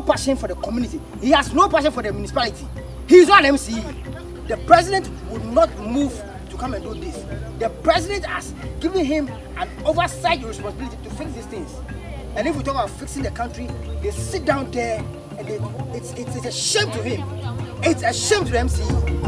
no passion for the community. He has no passion for the municipality. He is not an MCE. The president would not move to come and do this. The president has given him an oversight responsibility to fix these things. And if we talk about fixing the country, they sit down there and it's a shame to him. It's a shame to the MCE.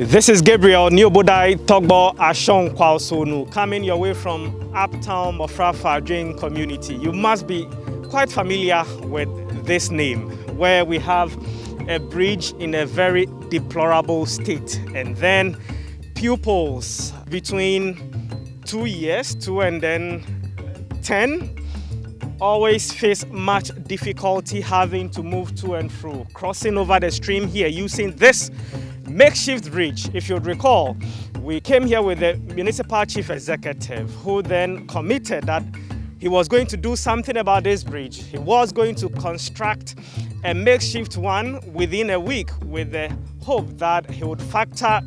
This is Gabriel Niobodai Togbo Ashon Kwasonu coming your way from Uptown Mofrafa Drain community. You must be quite familiar with this name, where we have a bridge in a very deplorable state, and then pupils between 2 years, 2 and then 10, always face much difficulty having to move to and fro, crossing over the stream here using this makeshift bridge. If you'd recall, we came here with the municipal chief executive, who then committed that he was going to do something about this bridge. He was going to construct a makeshift one within a week, with the hope that he would factor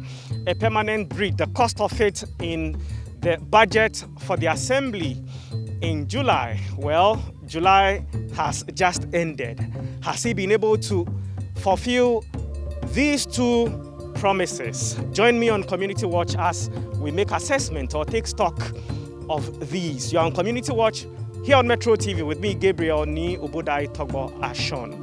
a permanent bridge, the cost of it, in the budget for the assembly in July. Well, July has just ended. Has he been able to fulfill these two promises? Join me on Community Watch as we make assessment or take stock of these. You're on Community Watch here on Metro TV with me, Gabriel Ni Obodai Togbo Ashon.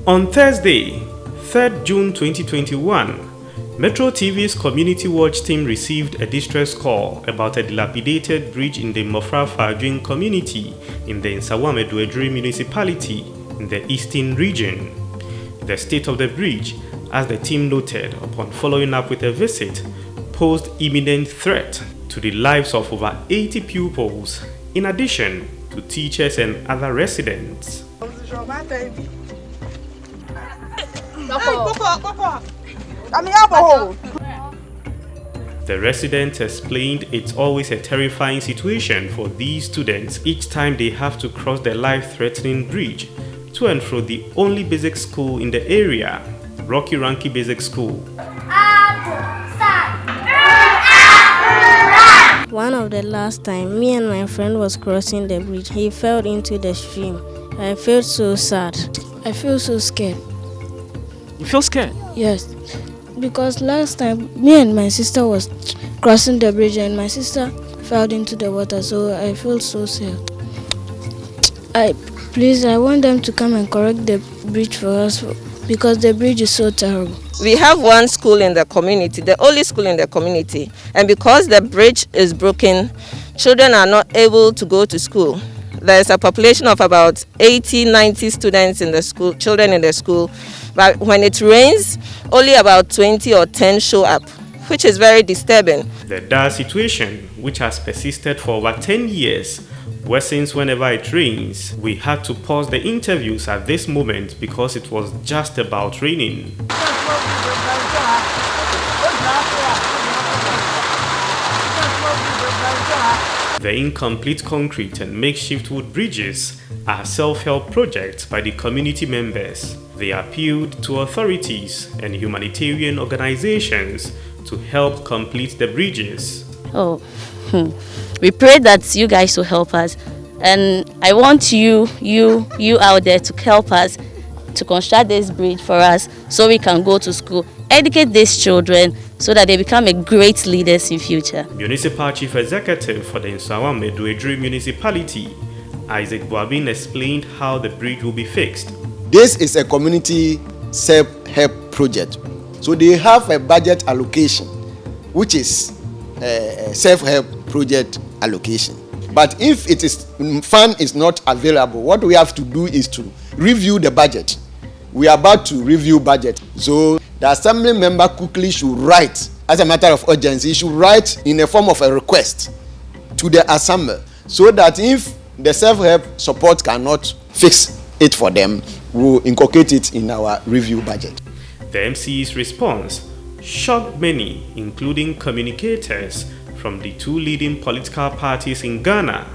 On Thursday, 3rd June 2021, Metro TV's Community Watch team received a distress call about a dilapidated bridge in the Mofrafa Drain community in the Nsawam municipality in the eastern region. The state of the bridge, as the team noted upon following up with a visit, posed imminent threat to the lives of over 80 pupils, in addition to teachers and other residents. The residents explained it's always a terrifying situation for these students each time they have to cross the life-threatening bridge to and fro the only basic school in the area, Rocky Ranky Basic School. One of the last time, me and my friend was crossing the bridge. He fell into the stream. I felt so sad. I feel so scared. You feel scared? Yes, because last time me and my sister was crossing the bridge and my sister fell into the water, so I feel so sad. I want them to come and correct the bridge for us, because the bridge is so terrible. We have one school in the community, the only school in the community, and because the bridge is broken, children are not able to go to school. There's a population of about 80-90 students in the school, children in the school, but when it rains, only about 20 or 10 show up, which is very disturbing. The dire situation, which has persisted for over 10 years, worsens whenever it rains. We had to pause the interviews at this moment because it was just about raining. The incomplete concrete and makeshift wood bridges are self-help projects by the community members. They appealed to authorities and humanitarian organizations to help complete the bridges. We pray that you guys will help us, and I want you out there to help us to construct this bridge for us so we can go to school, educate these children so that they become a great leaders in future. Municipal Chief Executive for the Nsawam municipality, Isaac Boabin, explained how the bridge will be fixed. This is a community self-help project. So they have a budget allocation, which is a self-help project allocation. But if it is fund is not available, what we have to do is to review the budget. We are about to review budget. So the assembly member quickly should write, as a matter of urgency, should write in a form of a request to the assembly, so that if the self-help support cannot fix it for them, we'll inculcate it in our review budget. The MC's response shocked many, including communicators from the two leading political parties in Ghana,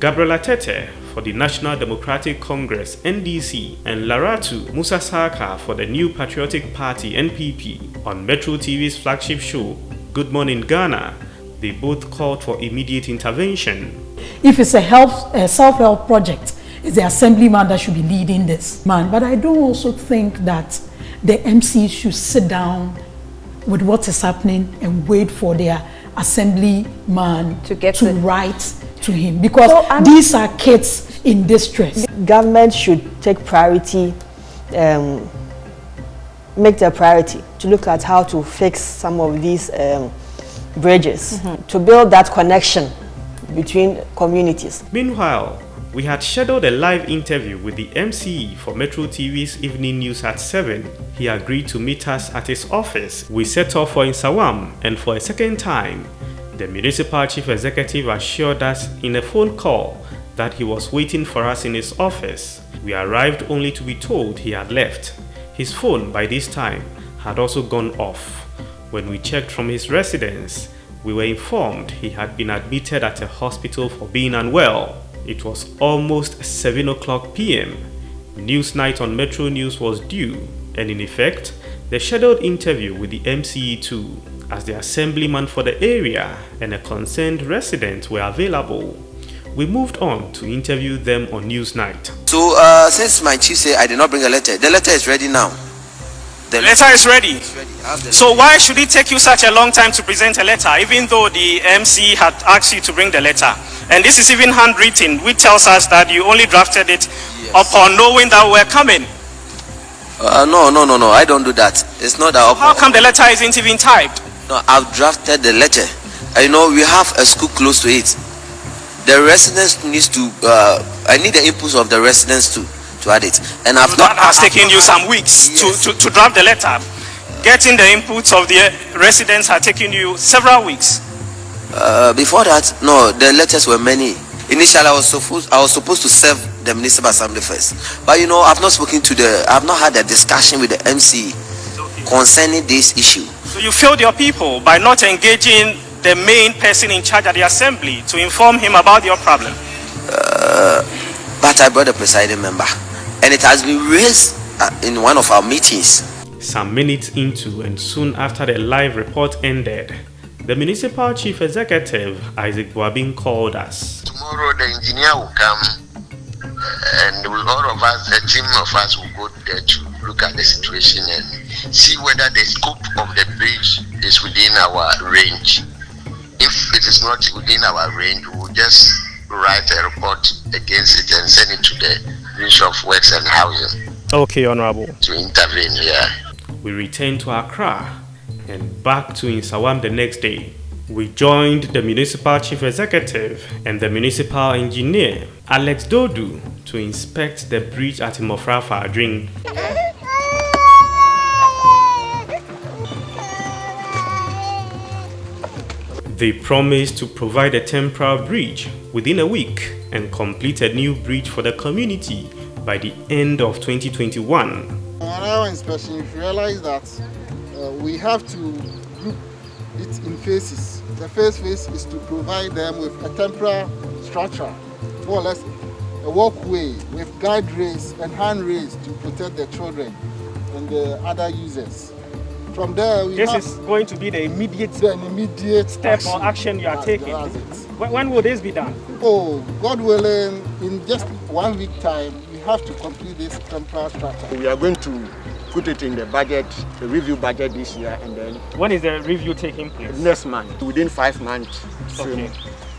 Gabriela Tete for the National Democratic Congress (NDC) and Laratu Musa Saka for the New Patriotic Party (NPP). On Metro TV's flagship show, Good Morning Ghana, they both called for immediate intervention. If it's a self-help project, it's the assemblyman that should be leading this man. But I do also think that the MCs should sit down with what is happening and wait for their assemblyman to write to him, because these are kids in distress. Government should take priority, make their priority to look at how to fix some of these bridges, to build that connection between communities. Meanwhile, we had scheduled a live interview with the MCE for Metro TV's evening news at 7. He agreed to meet us at his office. We set off for Nsawam, and for a second time, the municipal chief executive assured us in a phone call that he was waiting for us in his office. We arrived only to be told he had left. His phone by this time had also gone off. When we checked from his residence, we were informed he had been admitted at a hospital for being unwell. It was almost 7 o'clock p.m. News night on Metro News was due, and in effect, the scheduled interview with the MCE2 as the assemblyman for the area and a concerned resident were available. We moved on to interview them on News Night. So since my chief said I did not bring a letter, the letter is ready now. The letter is ready. So why should it take you such a long time to present a letter, even though the MC had asked you to bring the letter? And this is even handwritten, which tells us that you only drafted it upon knowing that we're coming. No, I don't do that. It's not that. How come the letter isn't even typed? No, I've drafted the letter. You know, we have a school close to it. The residents needs to, I need the inputs of the residents to add it. And I've not. That has taken you some weeks to draft the letter. Getting the inputs of the residents had taken you several weeks. Before that, no, the letters were many. Initially, I was supposed to serve the municipal assembly first. But you know, I've not had a discussion with the MC concerning this issue. So you failed your people by not engaging the main person in charge at the assembly to inform him about your problem. But I brought the presiding member, and it has been raised in one of our meetings. Some minutes into and soon after the live report ended, the municipal chief executive, Isaac Boabin, called us. Tomorrow the engineer will come, and all of us, a team of us, will go there to look at the situation and see whether the scope of the bridge is within our range. If it is not within our range, we will just write a report against it and send it to the Ministry of Works and Housing. Okay, Honorable. To intervene here. We returned to Accra and back to Nsawam the next day. We joined the municipal chief executive and the municipal engineer, Alex Dodu, to inspect the bridge at Imofrafa Adwin. They promised to provide a temporary bridge within a week and complete a new bridge for the community by the end of 2021. On our inspection, you realize that we have to group it in phases. The first phase is to provide them with a temporary structure, more or less a walkway with guide rails and handrails to protect the children and the other users. From there, this is going to be the immediate step or action you are taking. When will this be done? Oh, God willing, in just 1 week time, we have to complete this temporary structure. We are going to put it in the budget, the review budget this year, and then... When is the review taking place? Next month, within 5 months. Okay.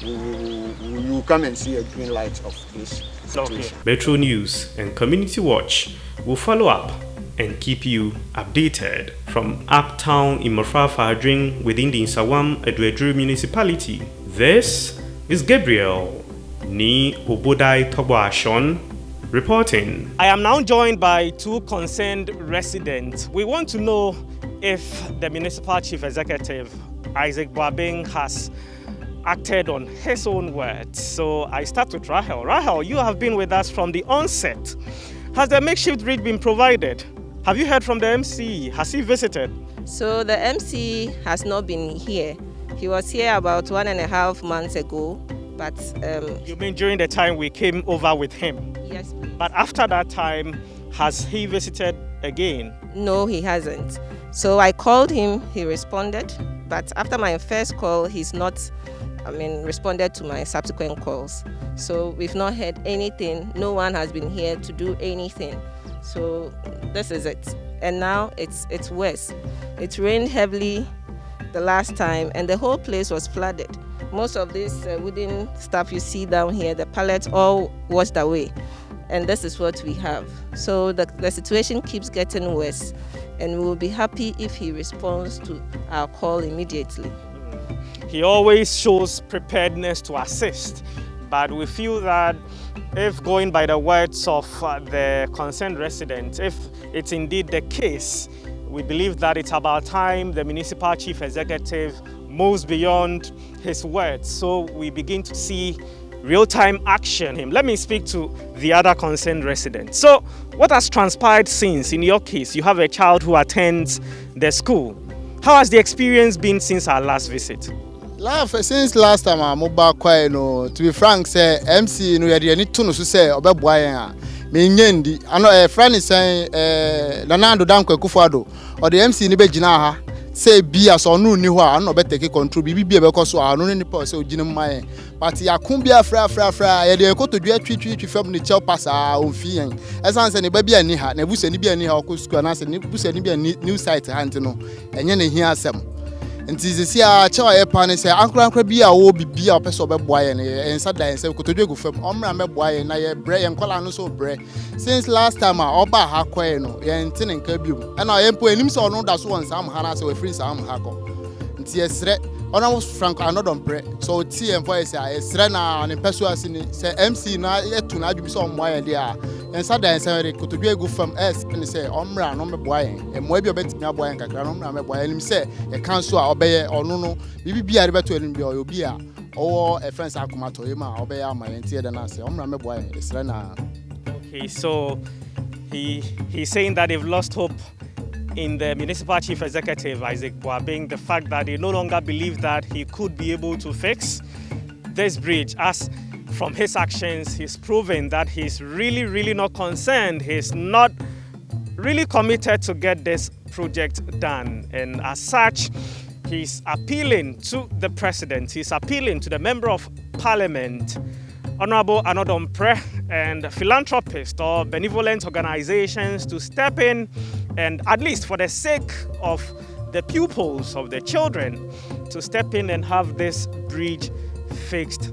You will come and see a green light of this situation. Okay. Metro News and Community Watch will follow up and keep you updated from Uptown Imofrafa Adwin within the Nsawam Edwedru municipality. This is Gabriel Ni Obodai Togboashon reporting. I am now joined by two concerned residents. We want to know if the municipal chief executive, Isaac Boabin, has acted on his own words. So I start with Rahel. Rahel, you have been with us from the onset. Has the makeshift bridge been provided? Have you heard from the MC? Has he visited? So the MC has not been here. He was here about 1.5 months ago, but You mean during the time we came over with him? yes, please. But after that time, has he visited again? No, he hasn't. So I called him, he responded, but after my first call, he's not, responded to my subsequent calls. So we've not heard anything. No one has been here to do anything. So this is it. And now it's worse. It rained heavily the last time, and the whole place was flooded. Most of this wooden stuff you see down here, the pallets all washed away. And this is what we have. So the situation keeps getting worse, and we will be happy if he responds to our call immediately. He always shows preparedness to assist, but we feel that if going by the words of the concerned resident, if it's indeed the case, we believe that it's about time the municipal chief executive moves beyond his words, so we begin to see real-time action. Let me speak to the other concerned resident. So what has transpired since? In your case, you have a child who attends the school. How has the experience been since our last visit? Since last time I'm back, to be frank, say MC no yɛ ni to no so say ɔbɛboa yɛn a me nyendi ano friend is saying Nanando Danko Kufuado or the MC ni be gyina ha say bi as ɔno ni hɔ a no be take control bi ɛbɛkɔ so a no ni pa say ogyina mu maye but yakun bi afra yɛ de ekoto dua twitwi fam ni chel pass a onfi yɛn esan say ne ba bi ani ha na busa ni bi ani ha ɔkɔ school na say ne busa ni bi ani new site ha nti no ɛnyɛ ne hia asɛm. Nti sisi a chawa ye pan say ankra bi a wo bibi a opese obeboa ye ne ensa dan say kotodwe go fam omra meboa ye na ye bre ye nkola no so bre since last time a oba ha koe no ye ntine nka biom na ye mpo enim se ono da so won sam ha na say we free sam ha ko nti esre ona was frank anodon bre so ti en voice a esre na ne peso asini say MC na ye tu na adwubi so omoa ye dia ensa dan say we kotodwe go fam ne say omra no meboa ye e moa bi obetimi aboa ye kakra no omra meboa ye nim say ye kan so a obeye ono no bibi a rebeto enim bi obi a owo e friends akomato ye ma obeye ama ye ntie de na say omra meboa ye esre na. Okay, so he's saying that they've lost hope in the municipal chief executive, Isaac Boabing, the fact that they no longer believe that he could be able to fix this bridge, as from his actions, he's proven that he's really not concerned. He's not really committed to get this project done. And as such, he's appealing to the president, he's appealing to the member of parliament, Honorable Anodon Pre, and philanthropists or benevolent organizations to step in and, at least for the sake of the pupils, of the children, to step in and have this bridge fixed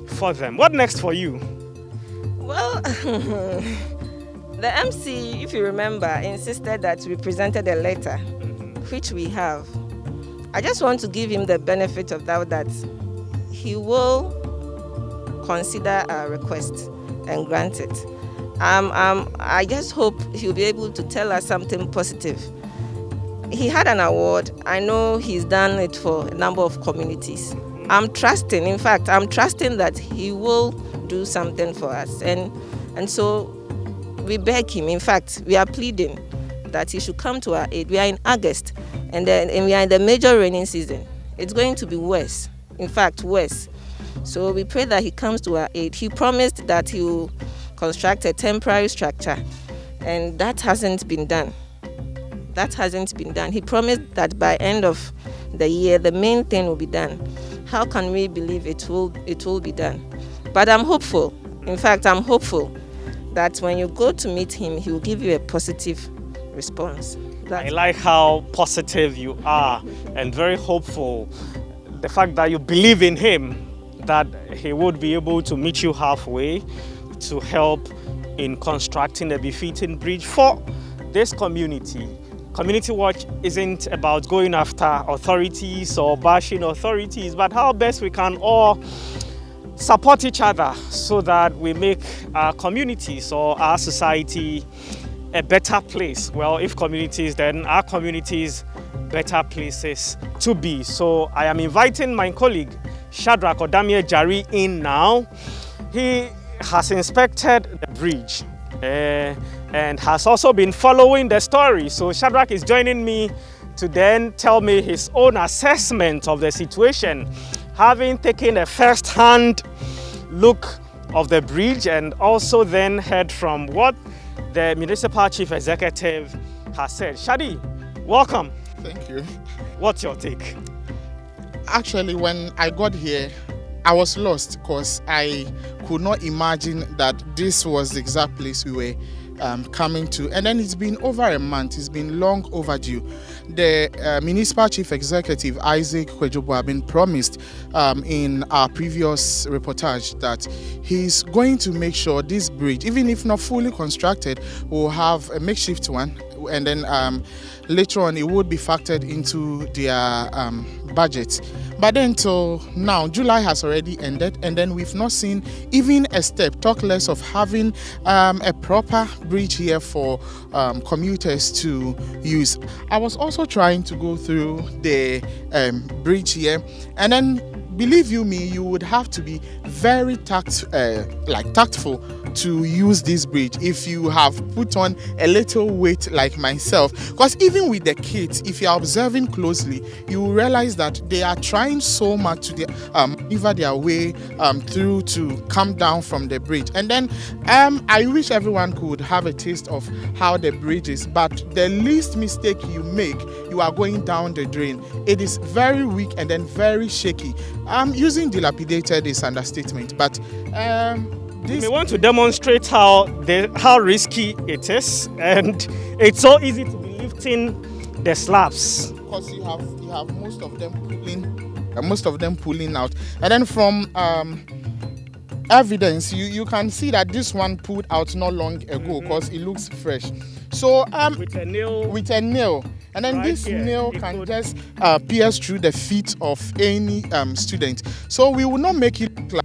for them. What next for you? Well, the MC, if you remember, insisted that we presented a letter, which we have. I just want to give him the benefit of doubt that he will consider our request and grant it. I just hope he'll be able to tell us something positive. He had an award. I know he's done it for a number of communities. I'm trusting that he will do something for us. And so we beg him. In fact, we are pleading that he should come to our aid. We are in August, and we are in the major rainy season. It's going to be worse. In fact, worse. So we pray that he comes to our aid. He promised that he will construct a temporary structure, and that hasn't been done. He promised that by end of the year, the main thing will be done. How can we believe it will be done? But I'm hopeful. In fact, I'm hopeful that when you go to meet him, he will give you a positive response. I like how positive you are and very hopeful. The fact that you believe in him, that he would be able to meet you halfway to help in constructing a befitting bridge for this community. Community Watch isn't about going after authorities or bashing authorities, but how best we can all support each other so that we make our communities or our society a better place. Well, if communities, then our communities better places to be. So I am inviting my colleague Shadrach Odamie Jari in now. He has inspected the bridge and has also been following the story. So Shadrach is joining me to then tell me his own assessment of the situation, having taken a first-hand look of the bridge and also then heard from what the municipal chief executive has said. Shadi, welcome. Thank you. What's your take? Actually, when I got here, I was lost because I could not imagine that this was the exact place we were coming to. And then it's been over a month. It's been long overdue. The municipal chief executive, Isaac Kwejobo, have been promised in our previous reportage that he's going to make sure this bridge, even if not fully constructed, will have a makeshift one. And then later on, it would be factored into their budget. But then till now, July has already ended, and then we've not seen even a step, talk less of having a proper bridge here for commuters to use. I was also trying to go through the bridge here, and then believe you me, you would have to be very tactful to use this bridge if you have put on a little weight like myself. Because even with the kids, if you are observing closely, you will realize that they are trying so much to maneuver their way through to come down from the bridge. And then I wish everyone could have a taste of how the bridge is, but the least mistake you make, you are going down the drain. It is very weak and then very shaky. Using dilapidated is understatement, but we want to demonstrate how risky it is, and it's so easy to be lifting the slabs. Because you have most of them pulling out, and then from evidence you can see that this one pulled out not long ago because it looks fresh. So with a nail. And then this nail can just pierce through the feet of any student. So we will not make it look like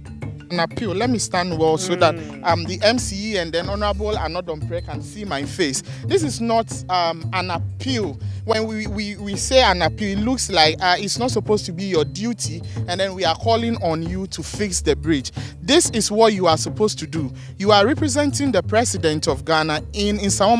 an appeal. Let me stand well so that the MCE and then Honorable Anodompre can see my face. This is not an appeal. When we say an appeal, it looks like it's not supposed to be your duty, and then we are calling on you to fix the bridge. This is what you are supposed to do. You are representing the president of Ghana in Nsawam.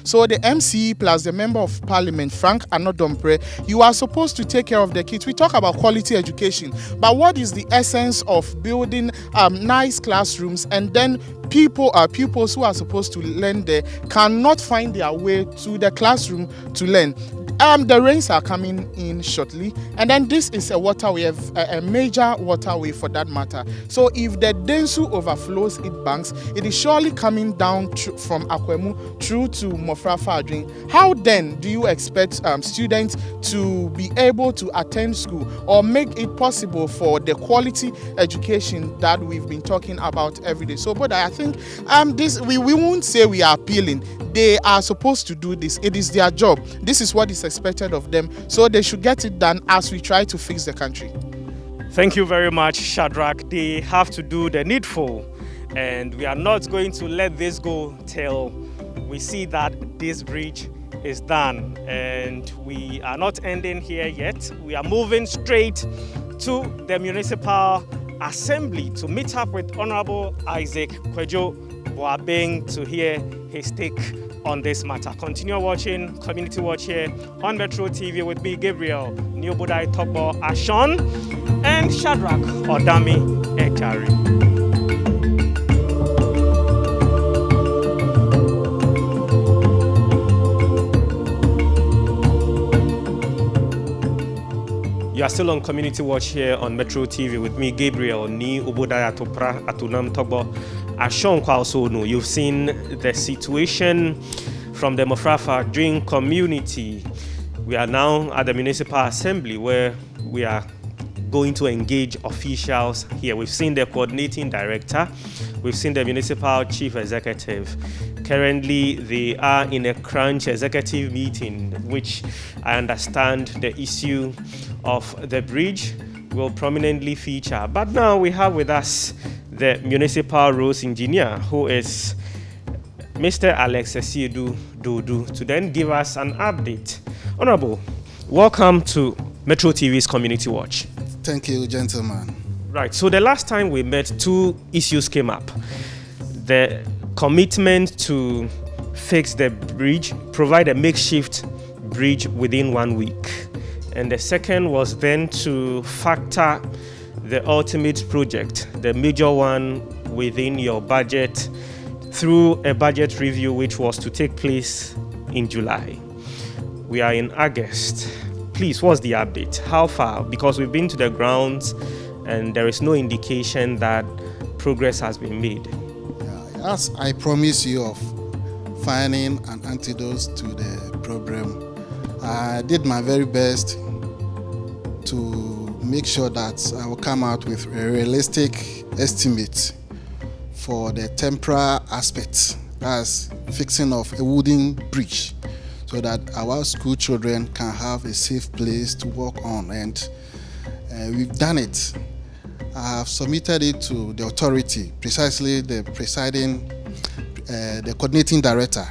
So the MCE plus the member of parliament, Frank Anodompre, you are supposed to take care of the kids. We talk about quality education, but what is the essence of building nice classrooms and then pupils who are supposed to learn there cannot find their way to the classroom to learn? The rains are coming in shortly, and then this is a waterway, a major waterway for that matter. So if the Densu overflows its banks, it is surely coming down from Akwemu through to Mofrafa Adwin. How then do you expect students to be able to attend school or make it possible for the quality education that we've been talking about every day? So, but I think this we won't say we are appealing. They are supposed to do this. It is their job. This is what is expected of them. So they should get it done as we try to fix the country. Thank you very much, Shadrach. They have to do the needful, and we are not going to let this go till we see that this bridge is done. And we are not ending here yet. We are moving straight to the municipal assembly to meet up with Honorable Isaac Kwejobo to hear his take on this matter. Continue watching Community Watch here on Metro TV with me, Gabriel, Niobodai Togbo Ashon, and Shadrach Odami Ejari. You are still on Community Watch here on Metro TV with me, Gabriel, Ni Ubodaya Topra Atunam Togbo Ashon Kwalsonu. You've seen the situation from the Mofrafa Adwin community. We are now at the Municipal Assembly where we are going to engage officials here. We've seen the coordinating director, we've seen the municipal chief executive. Currently, they are in a crunch executive meeting, which I understand the issue of the bridge will prominently feature. But now we have with us the municipal roads engineer, who is Mr. Alex Esiedu Dudu, to then give us an update. Honorable, welcome to Metro TV's Community Watch. Thank you, gentlemen. Right, so the last time we met, two issues came up. The commitment to fix the bridge, provide a makeshift bridge within 1 week. And the second was then to factor the ultimate project, the major one, within your budget through a budget review which was to take place in July. We are in August. Please, what's the update? How far? Because we've been to the grounds and there is no indication that progress has been made. As I promised you of finding an antidote to the problem, I did my very best to make sure that I will come out with a realistic estimate for the temporary aspect, as fixing of a wooden bridge, so that our school children can have a safe place to walk on. And we've done it. I have submitted it to the authority, precisely the presiding, the coordinating director.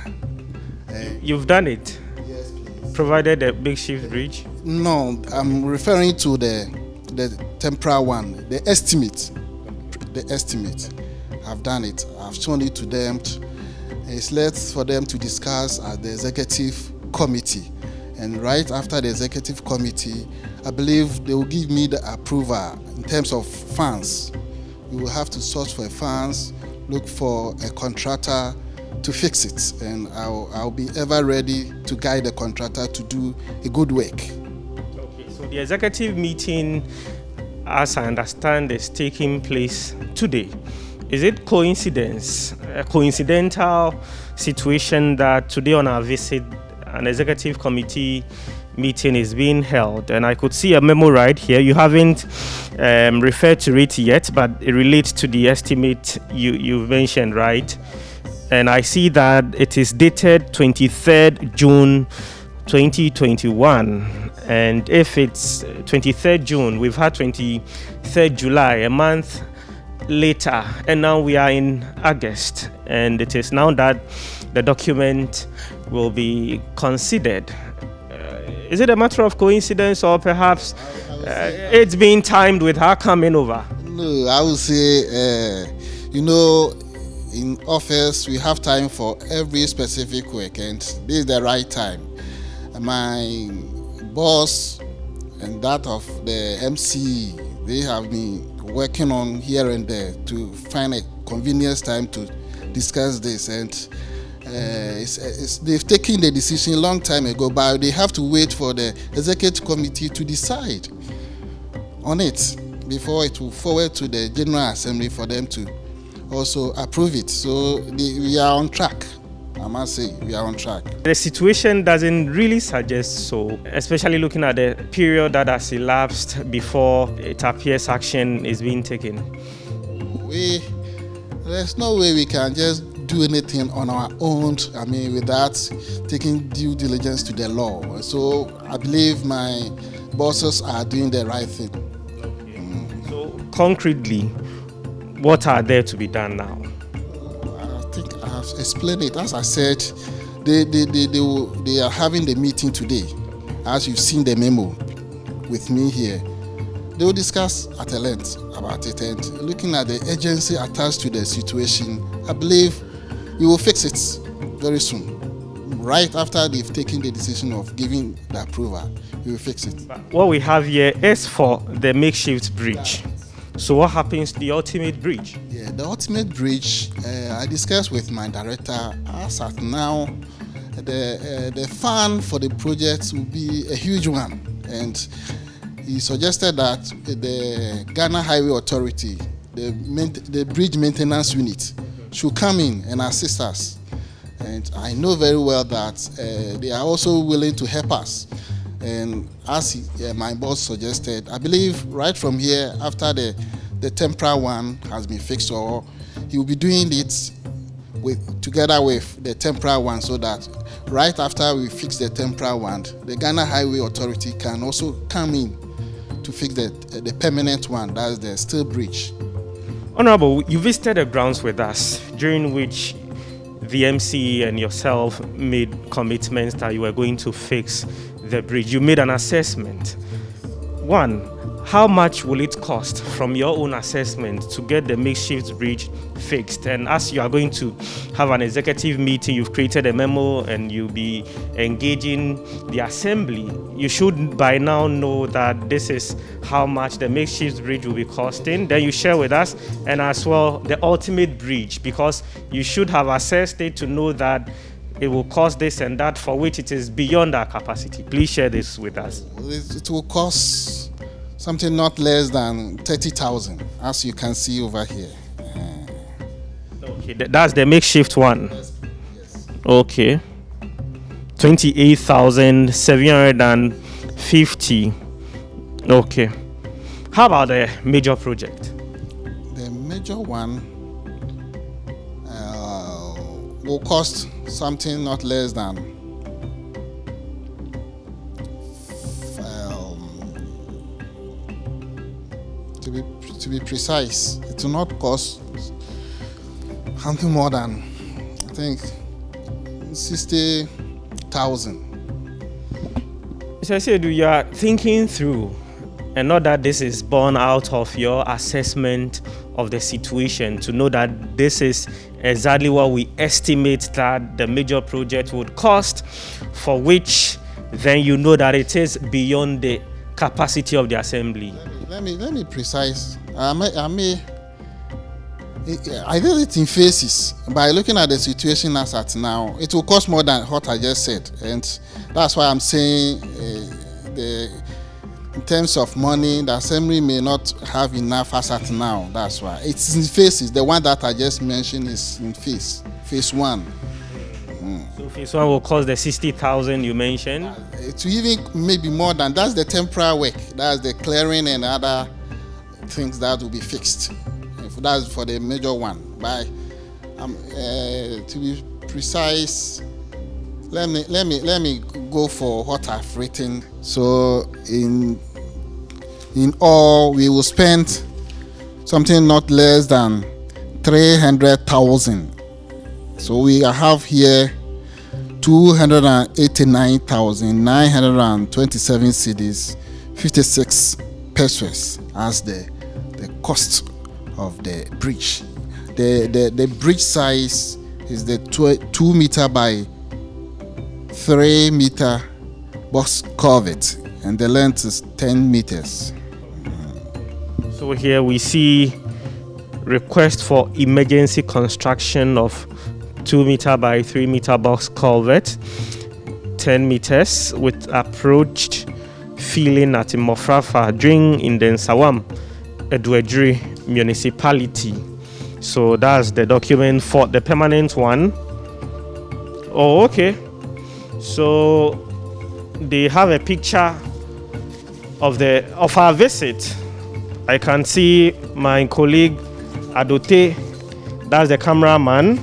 You've done it? Yes, please. Provided a makeshift bridge? No, I'm referring to the temporary one, the estimate. The estimate. I've done it. I've shown it to them. It's left for them to discuss at the executive committee. And right after the executive committee, I believe they will give me the approval in terms of funds. We will have to source for funds, look for a contractor to fix it. And I'll be ever ready to guide the contractor to do a good work. Okay, so the executive meeting, as I understand, is taking place today. Is it coincidence, a coincidental situation that today on our visit, an executive committee meeting is being held? And I could see a memo right here. You haven't referred to it yet, but it relates to the estimate you've mentioned, right? And I see that it is dated 23rd June 2021. And if it's 23rd June, we've had 23rd July, a month later, and now we are in August, and it is now that the document will be considered. Is it a matter of coincidence, or perhaps it's being timed with her coming over? No, I would say, in office we have time for every specific work, and this is the right time. My boss and that of the MC, they have been working on here and there to find a convenience time to discuss this, and they've taken the decision a long time ago, but they have to wait for the executive committee to decide on it before it will forward to the General Assembly for them to also approve it. So we are on track. I must say, we are on track. The situation doesn't really suggest so, especially looking at the period that has elapsed before it appears action is being taken. There's no way we can just do anything on our own, without taking due diligence to the law. So I believe my bosses are doing the right thing. Okay. So concretely, what are there to be done now? I think I have explained it. As I said, they are having the meeting today. As you've seen the memo with me here, they will discuss at length about it, and looking at the urgency attached to the situation, I believe we will fix it very soon. Right after they've taken the decision of giving the approval, we will fix it. What we have here is for the makeshift bridge. So what happens to the ultimate bridge? Yeah, the ultimate bridge, I discussed with my director. As at now, the fund for the project will be a huge one, and he suggested that the Ghana Highway Authority, the bridge maintenance unit, should come in and assist us. And I know very well that they are also willing to help us. And as my boss suggested, I believe right from here, after the temporary one has been fixed, or he will be doing it together with the temporary one, so that right after we fix the temporary one, the Ghana Highway Authority can also come in to fix the permanent one, that's the steel bridge. Honorable, you visited the grounds with us, during which the MC and yourself made commitments that you were going to fix the bridge. You made an assessment. One, how much will it cost from your own assessment to get the makeshift bridge fixed? And as you are going to have an executive meeting, you've created a memo and you'll be engaging the assembly, you should by now know that this is how much the makeshift bridge will be costing. Then you share with us, and as well the ultimate bridge, because you should have assessed it to know that it will cost this and that, for which it is beyond our capacity. Please share this with us. It will cost something not less than 30,000, as you can see over here. Okay, that's the makeshift one. Okay, 28,750. Okay. How about the major project? The major one will cost something not less than to be precise, it will not cost something more than, I think, 60,000. Mr. Siedu, you are thinking through, and not that this is born out of your assessment of the situation, to know that this is exactly what we estimate that the major project would cost, for which then you know that it is beyond the capacity of the assembly. Let me precise. I did it in phases. By looking at the situation as at now, it will cost more than what I just said, and that's why I'm saying in terms of money, the assembly may not have enough as at now. That's why it's in phases. The one that I just mentioned is in phase one. So phase one will cost the 60,000 you mentioned. It will even maybe more than that's the temporary work. That's the clearing and other things that will be fixed. If that's for the major one. By to be precise, let me go for what I've written. So in all, we will spend something not less than 300,000. So we have here 289,927 cedis, 56 pesos as the cost of the bridge. The bridge size is the 2 meter by 3 meter box culvert, and the length is 10 meters. So here we see request for emergency construction of 2 meter by 3 meter box culvert, 10 meters, with approach filling at Mofrafa during in the Nsawam Edwedri municipality. So that's the document for the permanent one. Oh, okay. So they have a picture of our visit. I can see my colleague Adote, that's the cameraman,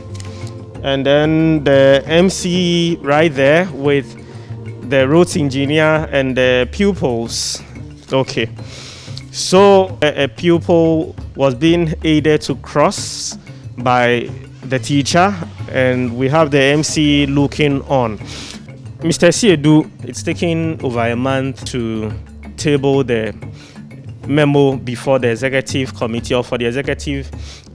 and then the MC right there with the roads engineer and the pupils. Okay. So a pupil was being aided to cross by the teacher, and we have the MC looking on. Mr. Siedu, it's taken over a month to table the memo before the executive committee, or for the executive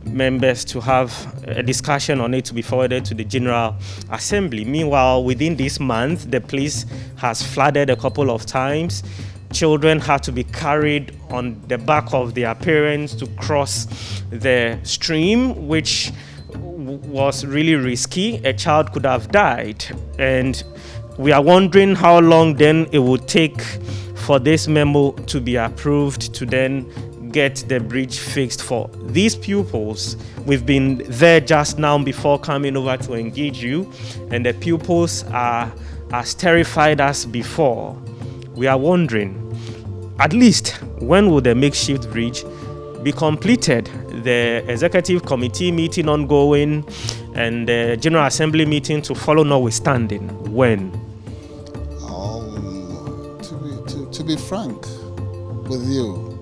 members to have a discussion on it to be forwarded to the General Assembly. Meanwhile, within this month, the place has flooded a couple of times. Children had to be carried on the back of their parents to cross the stream, which was really risky. A child could have died, and we are wondering how long then it would take for this memo to be approved to then get the bridge fixed for these pupils. We've been there just now before coming over to engage you, and the pupils are as terrified as before. We are wondering, at least when will the makeshift bridge be completed? The executive committee meeting ongoing and the General Assembly meeting to follow notwithstanding. When? To be frank with you,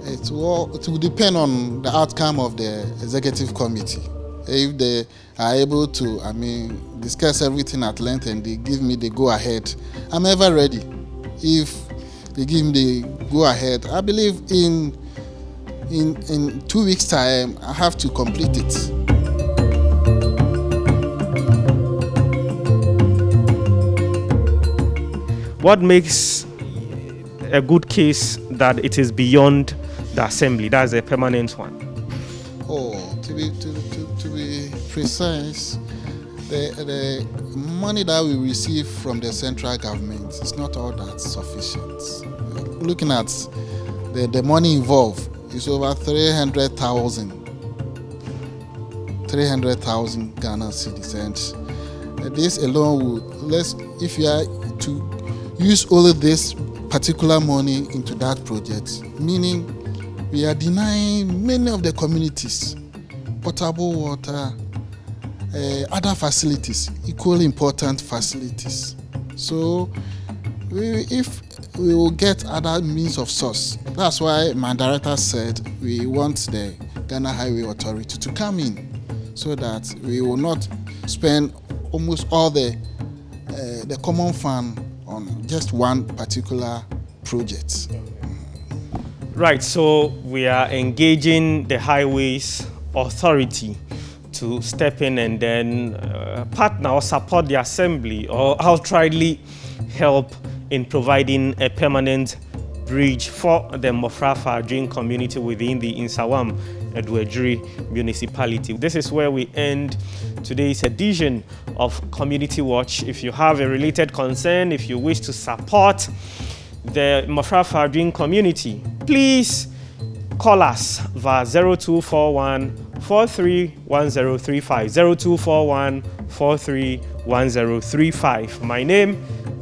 it will depend on the outcome of the executive committee. If they are able to, discuss everything at length and they give me the go ahead, I'm ever ready. If they give him the go ahead. I believe in 2 weeks' time, I have to complete it. What makes a good case that it is beyond the assembly? That's a permanent one. Oh, to be precise, the money that we receive from the central government is not all that sufficient. Looking at the money involved, it's over 300,000 Ghana cedis, and this alone will, if you are to use all of this particular money into that project, meaning we are denying many of the communities potable water, other facilities, equally important facilities. So if we will get other means of source, that's why my director said we want the Ghana Highway Authority to come in so that we will not spend almost all the common fund on just one particular project. Right, so we are engaging the Highways Authority to step in and then partner or support the assembly or outrightly help in providing a permanent bridge for the Mofrafa Adwin community within the Nsawam Eduejuri municipality. This is where we end today's edition of Community Watch. If you have a related concern, if you wish to support the Mofrafa Adwin community, please call us via 0241 431035. 0241 431035. My name,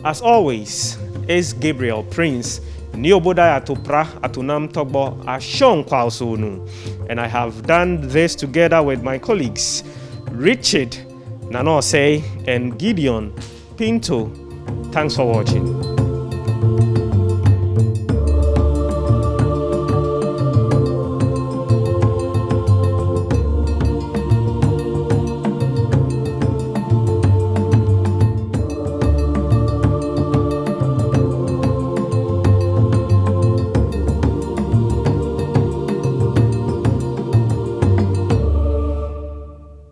as always, is Gabriel Prince. Niobodai atopra atunam togbo ashon kwalsonu. And I have done this together with my colleagues Richard Nanose and Gideon Pinto. Thanks for watching.